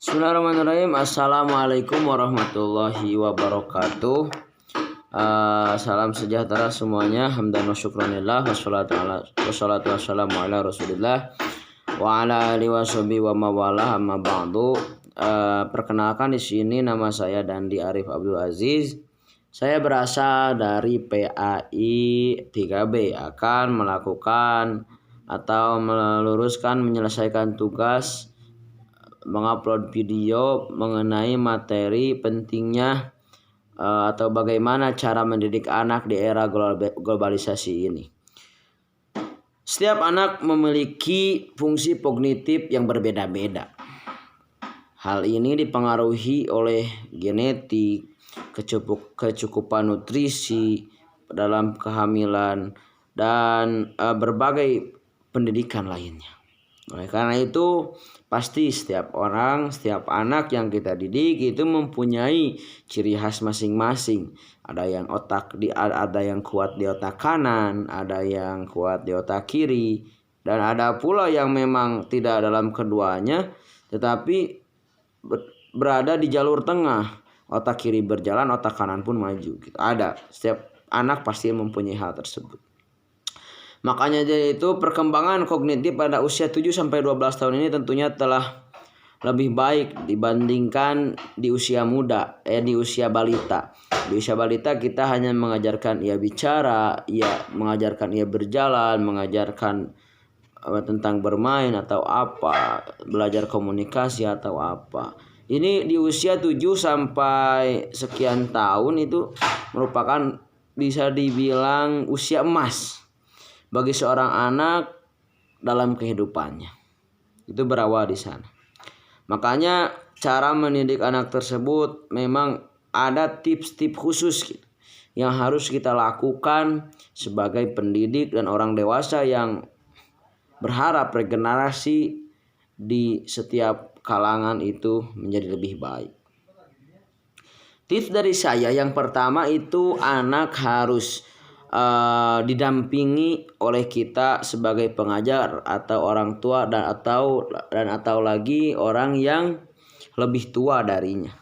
Bismillahirrahmanirrahim. Assalamualaikum warahmatullahi wabarakatuh. Salam sejahtera semuanya. Hamdan wa syukranillah. Wassalatu wassalamu ala rasulillah wa ala alihi washabihi wa mawala amma ba'du. Perkenalkan, di sini nama saya Dandi Arif Abdul Aziz. Saya berasal dari PAI 3B, akan melakukan atau meluruskan menyelesaikan tugas mengupload video mengenai materi pentingnya atau bagaimana cara mendidik anak di era globalisasi ini. Setiap anak memiliki fungsi kognitif yang berbeda-beda. Hal ini dipengaruhi oleh genetik, kecukupan nutrisi dalam kehamilan, dan berbagai pendidikan lainnya. Oleh karena itu, pasti setiap anak yang kita didik itu mempunyai ciri khas masing-masing. Ada yang kuat di otak kanan, ada yang kuat di otak kiri, dan ada pula yang memang tidak dalam keduanya, tetapi berada di jalur tengah. Otak kiri berjalan, otak kanan pun maju. Gitu. Ada. Setiap anak pasti mempunyai hal tersebut. Makanya dari itu perkembangan kognitif pada usia 7-12 tahun ini tentunya telah lebih baik dibandingkan di usia muda, di usia balita. Di usia balita kita hanya mengajarkan ia bicara, mengajarkan ia berjalan, mengajarkan tentang bermain atau apa, belajar komunikasi atau apa. Ini di usia 7 sampai sekian tahun itu merupakan bisa dibilang usia emas bagi seorang anak dalam kehidupannya. Itu berawal di sana. Makanya cara mendidik anak tersebut memang ada tips-tips khusus gitu, yang harus kita lakukan sebagai pendidik dan orang dewasa yang berharap regenerasi di setiap kalangan itu menjadi lebih baik. Tips dari saya yang pertama itu anak harus didampingi oleh kita sebagai pengajar atau orang tua dan atau lagi orang yang lebih tua darinya.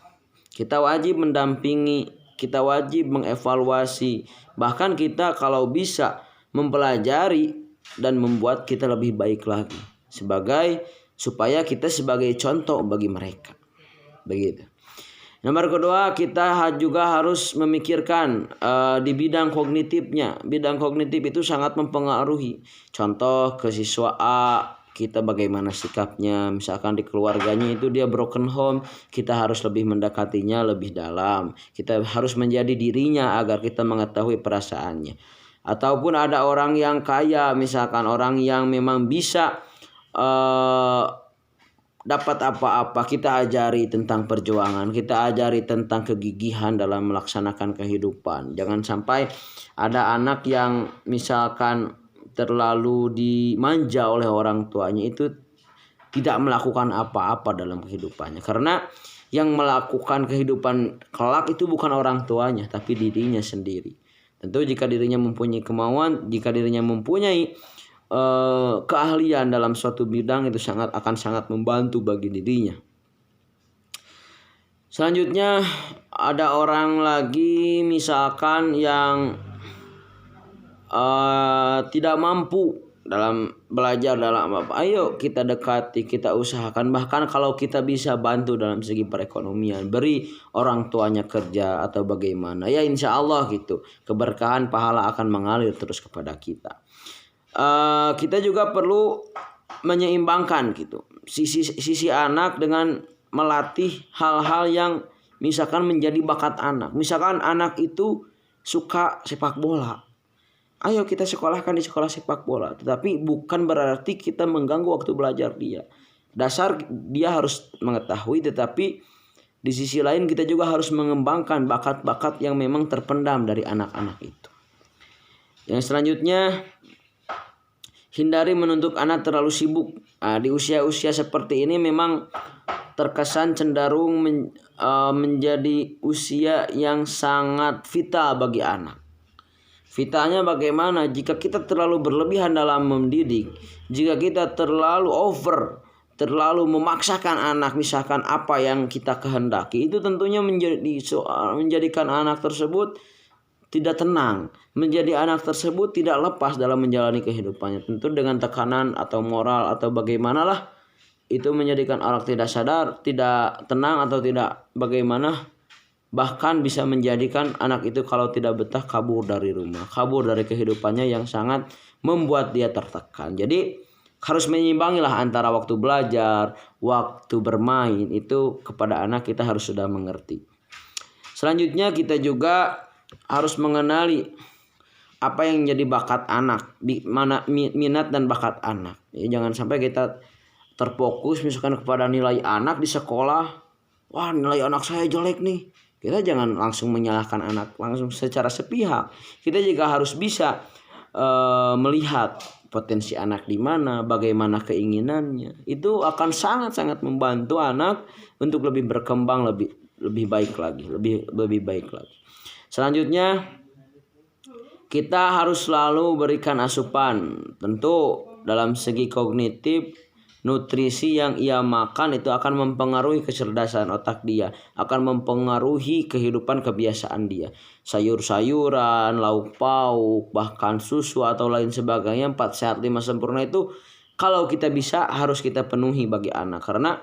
Kita wajib mendampingi, kita wajib mengevaluasi, bahkan kita kalau bisa mempelajari dan membuat kita lebih baik lagi supaya kita sebagai contoh bagi mereka. Begitu. Nomor kedua, kita juga harus memikirkan di bidang kognitifnya. Bidang kognitif itu sangat mempengaruhi. Contoh ke siswa A, kita bagaimana sikapnya. Misalkan di keluarganya itu dia broken home, kita harus lebih mendekatinya lebih dalam. Kita harus menjadi dirinya agar kita mengetahui perasaannya. Ataupun ada orang yang kaya, misalkan orang yang memang bisa dapat apa-apa, kita ajari tentang perjuangan, kita ajari tentang kegigihan dalam melaksanakan kehidupan. Jangan sampai ada anak yang misalkan terlalu dimanja oleh orang tuanya itu tidak melakukan apa-apa dalam kehidupannya. Karena yang melakukan kehidupan kelak itu bukan orang tuanya, tapi dirinya sendiri. Tentu jika dirinya mempunyai kemauan, jika dirinya mempunyai keahlian dalam suatu bidang, itu akan sangat membantu bagi dirinya. Selanjutnya ada orang lagi misalkan yang tidak mampu dalam belajar dalam apa. Ayo kita dekati, kita usahakan, bahkan kalau kita bisa bantu dalam segi perekonomian, beri orang tuanya kerja atau bagaimana. Ya insya Allah gitu, keberkahan pahala akan mengalir terus kepada kita. Kita juga perlu menyeimbangkan gitu sisi anak dengan melatih hal-hal yang misalkan menjadi bakat anak. Misalkan anak itu suka sepak bola, ayo kita sekolahkan di sekolah sepak bola, tetapi bukan berarti kita mengganggu waktu belajar dia. Dasar dia harus mengetahui, tetapi di sisi lain kita juga harus mengembangkan bakat-bakat yang memang terpendam dari anak-anak itu. Yang selanjutnya, hindari menuntut anak terlalu sibuk. Di usia-usia seperti ini memang terkesan cenderung menjadi usia yang sangat vital bagi anak. Vitalnya bagaimana? Jika kita terlalu berlebihan dalam mendidik, jika kita terlalu over, terlalu memaksakan anak, misalkan apa yang kita kehendaki, itu tentunya menjadikan anak tersebut tidak tenang, menjadi anak tersebut tidak lepas dalam menjalani kehidupannya. Tentu dengan tekanan atau moral atau bagaimanalah, itu menjadikan anak tidak sadar, tidak tenang atau tidak bagaimana, bahkan bisa menjadikan anak itu kalau tidak betah kabur dari rumah, kabur dari kehidupannya yang sangat membuat dia tertekan. Jadi harus menyimbangilah antara waktu belajar, waktu bermain, itu kepada anak kita harus sudah mengerti. Selanjutnya kita juga harus mengenali apa yang jadi bakat anak, di mana minat dan bakat anak. Ya, jangan sampai kita terfokus misalkan kepada nilai anak di sekolah. Wah, nilai anak saya jelek nih. Kita jangan langsung menyalahkan anak langsung secara sepihak. Kita juga harus bisa melihat potensi anak di mana, bagaimana keinginannya. Itu akan sangat-sangat membantu anak untuk lebih berkembang, lebih baik lagi, lebih baik lagi. Selanjutnya kita harus selalu berikan asupan. Tentu dalam segi kognitif, nutrisi yang ia makan itu akan mempengaruhi kecerdasan otak dia, akan mempengaruhi kehidupan kebiasaan dia. Sayur-sayuran, lauk pauk, bahkan susu atau lain sebagainya, 4 sehat 5 sempurna itu kalau kita bisa harus kita penuhi bagi anak. Karena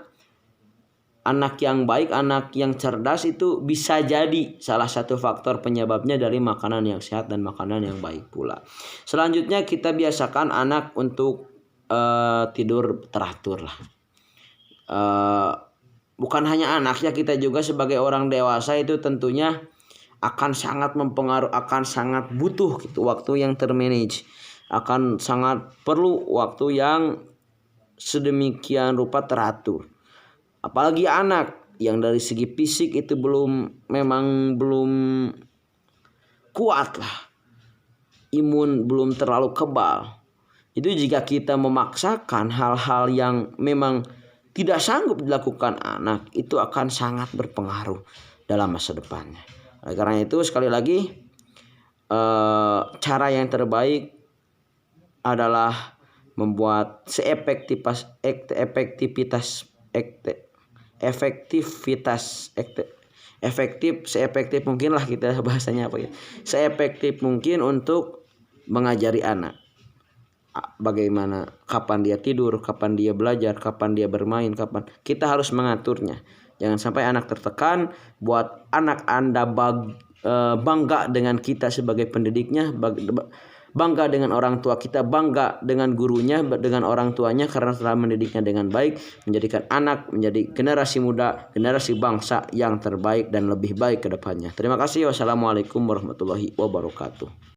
anak yang baik, anak yang cerdas itu bisa jadi salah satu faktor penyebabnya dari makanan yang sehat dan makanan yang baik pula. Selanjutnya kita biasakan anak untuk tidur teratur lah. Bukan hanya anaknya, kita juga sebagai orang dewasa itu tentunya akan sangat mempengaruhi, akan sangat butuh gitu waktu yang termanage, akan sangat perlu waktu yang sedemikian rupa teratur. Apalagi anak yang dari segi fisik itu memang belum kuat lah, imun belum terlalu kebal. Itu jika kita memaksakan hal-hal yang memang tidak sanggup dilakukan anak, itu akan sangat berpengaruh dalam masa depannya. Oleh karena itu sekali lagi, cara yang terbaik adalah membuat seefektif mungkin lah, kita bahasanya apa ya, seefektif mungkin untuk mengajari anak bagaimana, kapan dia tidur, kapan dia belajar, kapan dia bermain, kapan kita harus mengaturnya. Jangan sampai anak tertekan. Buat anak Anda bangga dengan kita sebagai pendidiknya, bangga dengan orang tua kita, bangga dengan gurunya, dengan orang tuanya karena telah mendidiknya dengan baik, menjadikan anak menjadi generasi muda, generasi bangsa yang terbaik dan lebih baik ke depannya. Terima kasih. Wassalamualaikum warahmatullahi wabarakatuh.